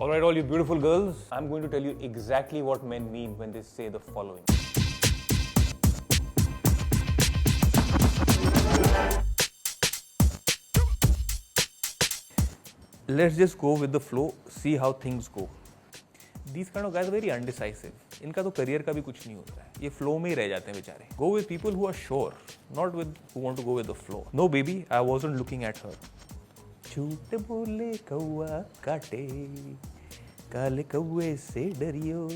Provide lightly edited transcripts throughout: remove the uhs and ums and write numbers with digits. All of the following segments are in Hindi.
Alright, all you beautiful girls, I'm going to tell you exactly what men mean when they say the following. Let's just go with the flow, see how things go. These kind of guys are very undecisive. इनका तो करियर का भी कुछ नहीं होता है, ये फ्लो में ही रह जाते हैं बेचारे. Go with people who are sure, not with who want to go with the flow. No baby, I wasn't looking at her. झूठ बोले कौआ काटे, काले कौए से डरियो.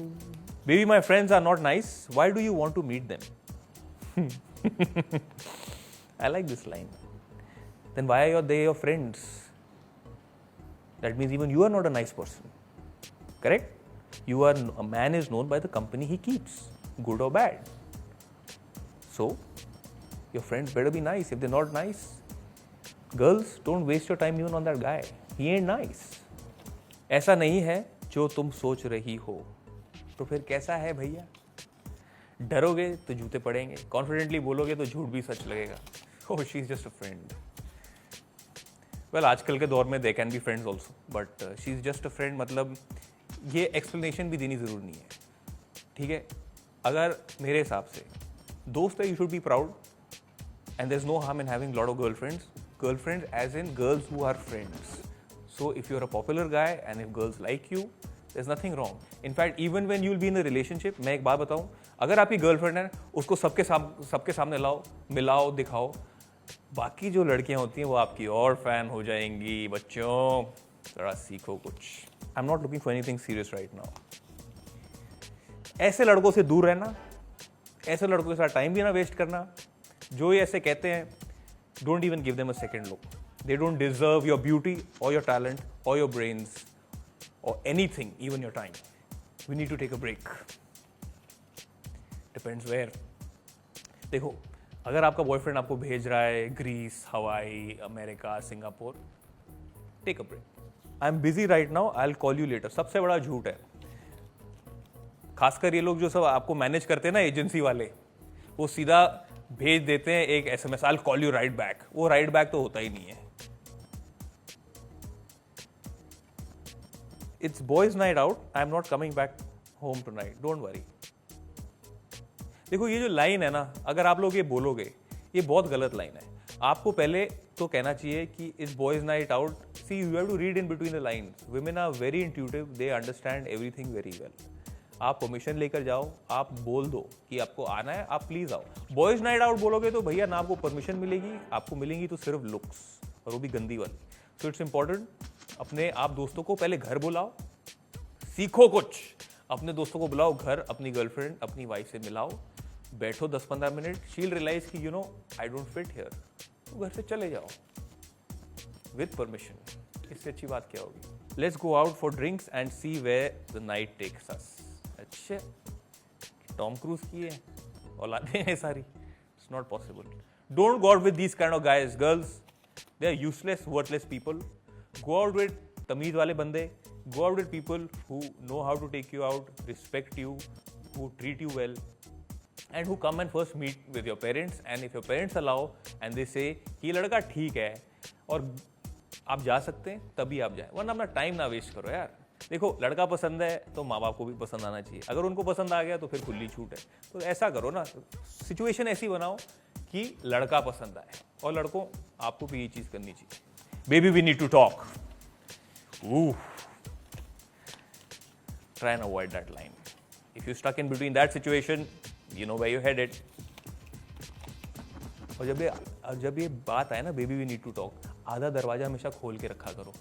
Baby, my friends are not nice. Why do you want to meet them? I like this line. Then why are they your friends? That means even you are not a nice person. Correct? A man is known by the company he keeps, good or bad. So, your friends better be nice. If they're not nice, girls, don't waste your time even on that guy. He ain't nice. ऐसा नहीं है जो तुम सोच रही हो. तो फिर कैसा है भैया? डरोगे तो जूते पड़ेंगे. कॉन्फिडेंटली बोलोगे तो झूठ भी सच लगेगा. Oh, she's just a friend. Well, आजकल के दौर में they can be friends also, but she's just a friend. मतलब ये एक्सप्लेनेशन भी देनी ज़रूरी नहीं है. ठीक है, अगर मेरे हिसाब से दोस्त है, you should be proud and there is no harm in having lot of girlfriends as in girls who are friends. So if you are a popular guy and if girls like you, there is nothing wrong. In fact even when you will be in a relationship, मैं एक बात बताऊं, अगर आपकी गर्लफ्रेंड है, उसको सबके सामने लाओ, मिलाओ, दिखाओ. बाकी जो लड़कियां होती हैं वो आपकी और फैन हो जाएंगी. बच्चों, जरा सीखो कुछ. I am not looking for anything serious right now. ऐसे लड़कों से दूर रहना, ऐसे लड़कों के साथ टाइम भी ना वेस्ट करना. जो ये ऐसे कहते हैं, don't even give them a second look. They don't deserve your beauty और योर टैलेंट और योर ब्रेन्स और anything, even your time. We need to take a break. Depends where. देखो, अगर आपका बॉयफ्रेंड आपको भेज रहा है Greece, Hawaii, America, Singapore, take a break. I am busy right now, I will call you later. सबसे बड़ा झूठ है. खासकर ये लोग जो सब आपको मैनेज करते हैं ना, एजेंसी वाले, वो सीधा भेज देते हैं एक SMS, I will call you right back. वो राइट बैक तो होता ही नहीं है. It's boys night out, I am not coming back home tonight, don't worry. देखो, ये जो लाइन है ना, अगर आप लोग ये बोलोगे, ये बहुत गलत लाइन है. आपको पहले तो कहना चाहिए कि it's boys night out. See, you have to read in between the lines. Women are very intuitive, they understand everything very well. आप परमिशन लेकर जाओ, आप बोल दो कि आपको आना है, आप प्लीज आओ. बॉयज नाइट आउट बोलोगे तो भैया ना आपको परमिशन मिलेगी, आपको मिलेंगी तो सिर्फ लुक्स, और वो भी गंदी वाली. सो इट्स इंपॉर्टेंट, अपने आप दोस्तों को पहले घर बुलाओ, सीखो कुछ. अपने दोस्तों को बुलाओ घर, अपनी गर्लफ्रेंड, अपनी वाइफ से मिलाओ, बैठो 10-15 मिनट. शी विल रियलाइज कि you know I don't fit here. तो घर से चले जाओ विद परमिशन. इससे अच्छी बात क्या होगी? Let's go out for drinks and see where the night takes us. अच्छा, टॉम क्रूज की है औलादें हैं सारी. It's not possible. Don't go out with these kind of guys, girls. They are useless, worthless people. Go out with तमीज वाले बंदे. Go out with people who know how to take you out, respect you, who treat you well, and who come and first meet with your parents. And if your parents allow and they say कि लड़का ठीक है और आप जा सकते हैं, तभी आप जाएं. वरना अपना टाइम ना वेस्ट करो यार. देखो, लड़का पसंद है तो माँ बाप को भी पसंद आना चाहिए. अगर उनको पसंद आ गया तो फिर खुली छूट है. तो ऐसा करो ना, सिचुएशन ऐसी बनाओ कि लड़का पसंद आए. और लड़कों, आपको भी ये चीज़ करनी चाहिए. Baby, we need to talk. Try and avoid that line. If you're stuck in between that situation, you know where you're headed. और जब ये बात आए ना, baby we need to talk, आधा दरवाजा हमेशा खोल के रखा करो.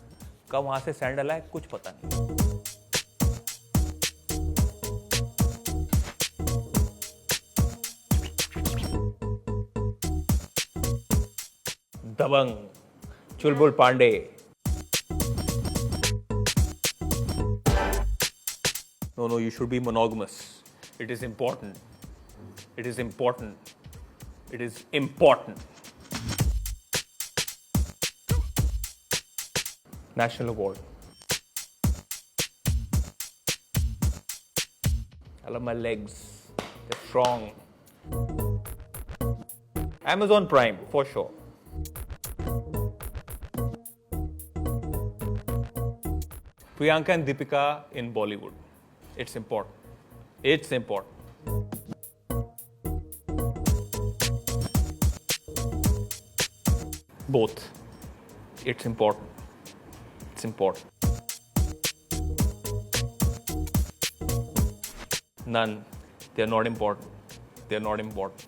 कब वहां से सैंडल आए कुछ पता नहीं. दबंग, चुलबुल Pandey. No, you should be monogamous. It is important. It is important. It is important. National award. I love my legs. They're strong. Amazon Prime, for sure. Priyanka and Deepika in Bollywood. It's important. It's important. Both. It's important. It's important. None. They're not important. They're not important.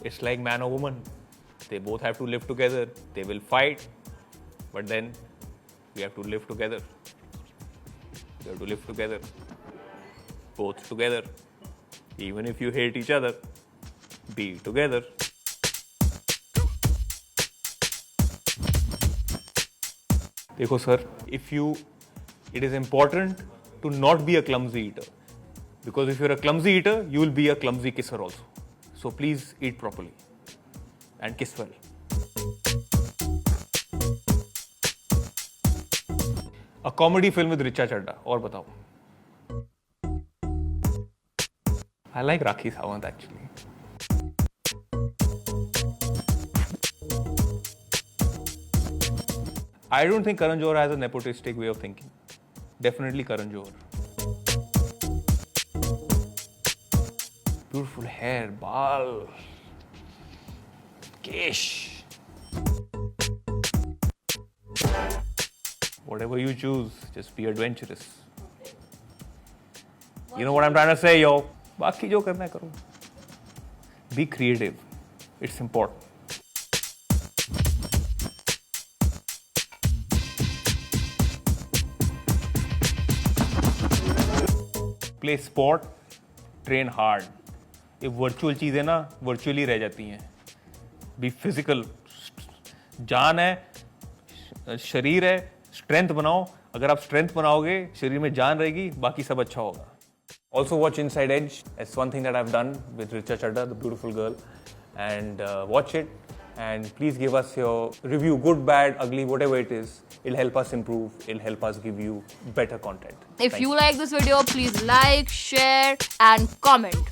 It's like man or woman. They both have to live together. They will fight. But then we have to live together. We have to live together. Both together. Even if you hate each other, be together. देखो sir, it is important to not be a clumsy eater. Because if you're a clumsy eater, you will be a clumsy kisser also. So please eat properly and kiss well. A comedy film with Richa Chadda. और बताओ. I like Rakhi Sawant actually. I don't think Karan Johar has a nepotistic way of thinking. Definitely Karan Johar. Beautiful hair, baal, kesh. Whatever you choose, just be adventurous. You know what I'm trying to say, yo? बाकी जो करना है करो. Be creative. It's important. Play sport, train hard. ये वर्चुअल चीज़ें ना वर्चुअली रह जाती हैं. Be physical. जान है, शरीर है, स्ट्रेंथ बनाओ. अगर आप स्ट्रेंथ बनाओगे, शरीर में जान रहेगी, बाकी सब अच्छा होगा. Also watch Inside Edge. It's one thing that I've done with Richa Chadda, the beautiful girl. And watch it. And please give us your review, good, bad, ugly, whatever it is. It'll help us improve. It'll help us give you better content. If you like this video, please like, share and comment.